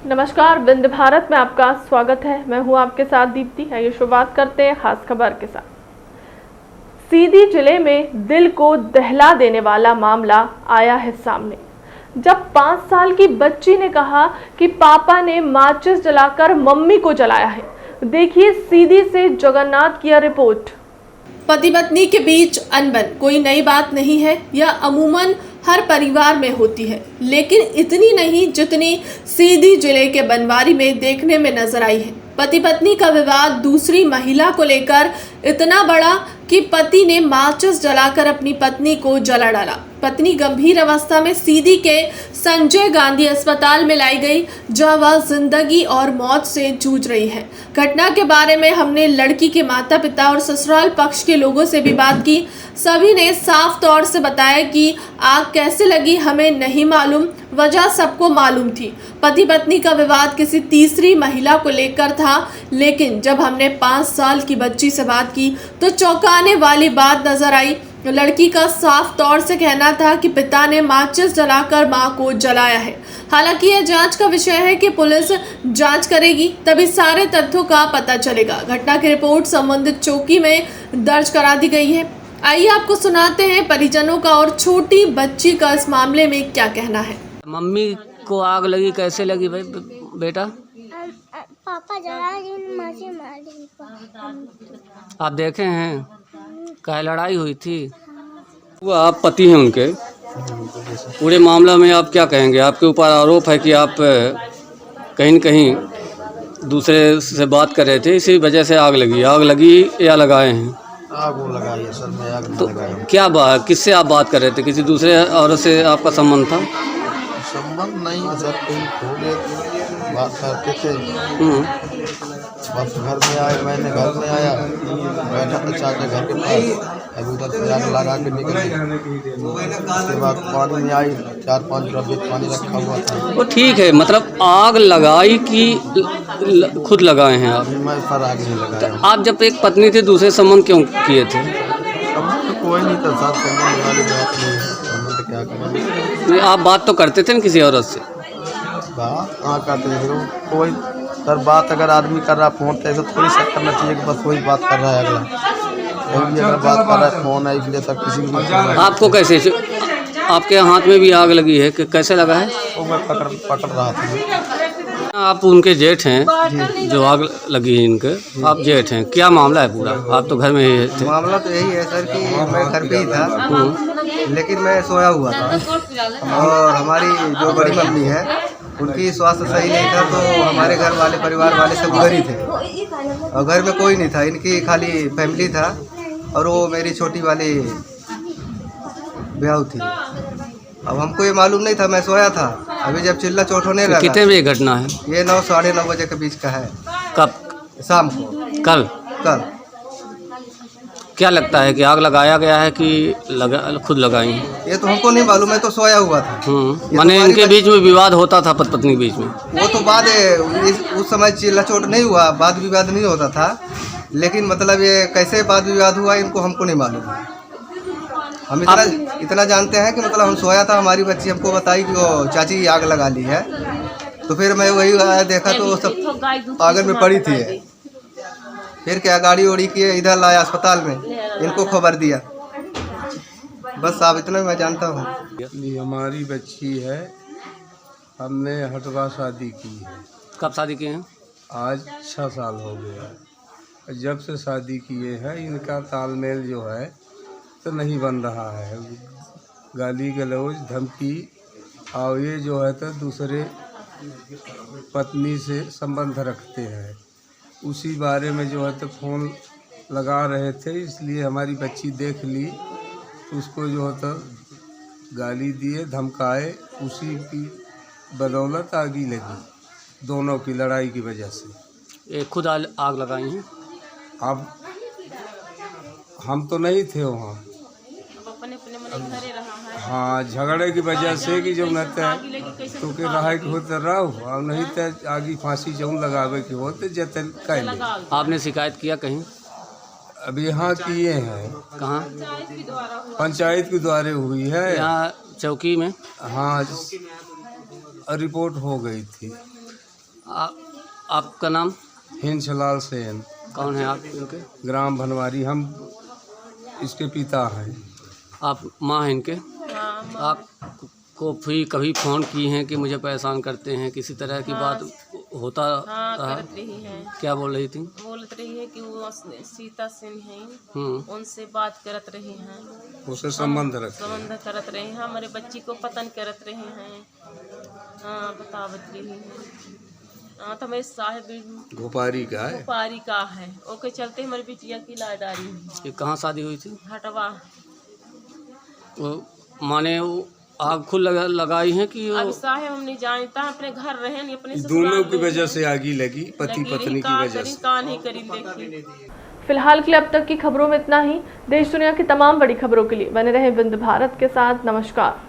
नमस्कार, विंध्य भारत में आपका स्वागत है। मैं हूं आपके साथ दीप्ति। आइए शुरुआत करते हैं खास खबर के साथ। सीधी जिले में दिल को दहला देने वाला मामला आया है सामने, जब 5 साल की बच्ची ने कहा कि पापा ने माचिस जलाकर मम्मी को जलाया है। देखिए सीधी से जगन्नाथ की रिपोर्ट। पति पत्नी के बीच अनबन कोई नई बात नहीं है, यह अमूमन हर परिवार में होती है, लेकिन इतनी नहीं जितनी सीधी जिले के बनवारी में देखने में नजर आई है। पति पत्नी का विवाद दूसरी महिला को लेकर इतना बड़ा कि पति ने माचिस जलाकर अपनी पत्नी को जला डाला। पत्नी गंभीर अवस्था में सीधी के संजय गांधी अस्पताल में लाई गई, जहां वह जिंदगी और मौत से जूझ रही है। घटना के बारे में हमने लड़की के माता पिता और ससुराल पक्ष के लोगों से भी बात की। सभी ने साफ तौर से बताया कि आग कैसे लगी हमें नहीं मालूम, वजह सबको मालूम थी। पति पत्नी का विवाद किसी तीसरी महिला को लेकर था, लेकिन जब हमने 5 साल की बच्ची से बात की तो चौंकाने वाली बात नजर आई। लड़की का साफ तौर से कहना था कि पिता ने माचिस जलाकर मां को जलाया है। हालांकि यह जांच का विषय है कि पुलिस जांच करेगी, तभी सारे तथ्यों का पता चलेगा। घटना की रिपोर्ट संबंधित चौकी में दर्ज करा दी गई है। आइए आपको सुनाते हैं परिजनों का और छोटी बच्ची का इस मामले में क्या कहना है। मम्मी को आग लगी, कैसे लगी भाई बेटा? पापा जला माची मारी। आप देखे हैं क्या लड़ाई हुई थी? वो आप पति हैं उनके, पूरे मामला में आप क्या कहेंगे? आपके ऊपर आरोप है कि आप कहीं न कहीं दूसरे से बात कर रहे थे, इसी वजह से आग लगी या लगाए हैं? आग वो लगाई है सर, मैं आग नहीं लगाया। क्या बात, किससे आप बात कर रहे थे? किसी दूसरे औरत से आपका संबंध था? संबंध नहीं है सर, कहीं थोड़े बात करते थे। बस घर में आए, मैंने घर में आया, बैठा था चाचा घर के पास, अभी उधर से आग लगा के निकल गई। उसके बाद पानी में आई, 4-5 ड्रम पानी रखा हुआ था। वो ठीक है, मतलब आग लगाई कि खुद लगाए हैं आप? मैं पर आग नहीं लगाया। आप जब एक पत्नी थी, दूसरे संबंध क्यों किए थे? संबंध तो कोई नहीं था साथ, संबंध वाली बात नहीं है। संबंध क्या करें? आप बात तो करते थे ना किसी औरत से? बात हाँ करते थे कोई सर। बात अगर आदमी कर रहा है फ़ोन पे तो थोड़ी शक करना चाहिए कि बस वही बात कर रहा है अगला। कोई भी अगर बात कर रहा है फ़ोन है, इसलिए तक किसी को आपको कैसे, आपके हाथ में भी आग लगी है कि कैसे लगा है? वो मैं पकड़ रहा था। आप उनके जेठ हैं जो आग लगी है इनके, आप जेठ हैं, क्या मामला है पूरा? आप तो घर में ही थे। मामला तो यही है सर कि मैं घर पे ही था, लेकिन मैं सोया हुआ था और हमारी जो बड़ी मम्मी है उनकी स्वास्थ्य सही नहीं था, तो हमारे घर वाले परिवार वाले सब उधर ही थे और घर में कोई नहीं था। इनकी खाली फैमिली था और वो मेरी छोटी वाली ब्याह थी। अब हमको ये मालूम नहीं था, मैं सोया था। अभी जब चिल्ला चोट होने लगा। कितने बजे घटना है? ये 9-9:30 बजे के बीच का है। कब? शाम को। कल? क्या लगता है कि आग लगाया गया है कि खुद लगाई? ये तो हमको नहीं मालूम, मैं तो सोया हुआ था। माने इनके बीच में विवाद होता था पति पत्नी के बीच में? वो तो बाद उस समय चिल्ला चोट नहीं हुआ, वाद विवाद नहीं होता था, लेकिन मतलब ये कैसे वाद विवाद हुआ इनको हमको नहीं मालूम। हम इतना जानते हैं कि मतलब हम सोया था, हमारी बच्ची हमको बताई कि वो चाची आग लगा ली है, तो फिर मैं वही देखा तो वो सब आग में पड़ी थी। फिर क्या गाड़ी उड़ी किए इधर लाया अस्पताल में, इनको खबर दिया। बस आप इतना मैं जानता हूँ। ये हमारी बच्ची है, हमने हटवा शादी की है। कब शादी किए हैं? आज 6 साल हो गया। जब से शादी किए हैं इनका तालमेल जो है तो नहीं बन रहा है। गाली गलौज धमकी, और ये जो है तो दूसरे पत्नी से संबंध रखते हैं, उसी बारे में जो है तो फ़ोन लगा रहे थे। इसलिए हमारी बच्ची देख ली, उसको जो है तो गाली दिए, धमकाए, उसी की बदौलत आगी लगी, दोनों की लड़ाई की वजह से। ये खुद आग लगाई हैं? अब हम तो नहीं थे वहाँ। हाँ, झगड़े की वजह से कि जो न तो के रहा कि होते रहो और नहीं तो आगे फांसी जौन लगावे की होते जतन कैले। आपने शिकायत किया कहीं? अभी यहाँ किए हैं। कहाँ? पंचायत के द्वारे हुई है, यहाँ चौकी में। हाँ, रिपोर्ट हो गई थी। आपका नाम? हिंसलाल सेन, कौन है आप इनके? ग्राम भनवारी। हम इसके पिता हैं। आप माँ हैं इनके? आपको भी कभी फ़ोन की हैं कि मुझे परेशान करते हैं, किसी तरह की बात होता रहा? करत रही है। क्या बोल रही थी? बोलत रही है कि वो सीता सिंह हैं, उनसे बात करत रही हैं, उससे संबंध रखते हैं। संबंध करत रहे हैं, हमारे बच्ची को पतन करत रहे हैं। हाँ, बतावत रही है। हाँ, तो मेरे साहेब घोपारी का है। पारी का है, ओके चलते हमारी बिटिया की लाडारी है। ये कहाँ शादी हुई थी? हटवा। वो माने वो आग खुद लगाई है कि अब साहेब हम नहीं जानता, अपने घर रहे नहीं, अपने दोनों की वजह से आगी लगी, पति पत्नी की वजह से। का नहीं करी देखी। फिलहाल के लिए अब तक की खबरों में इतना ही। देश दुनिया की तमाम बड़ी खबरों के लिए बने रहे विंध्य भारत के साथ। नमस्कार।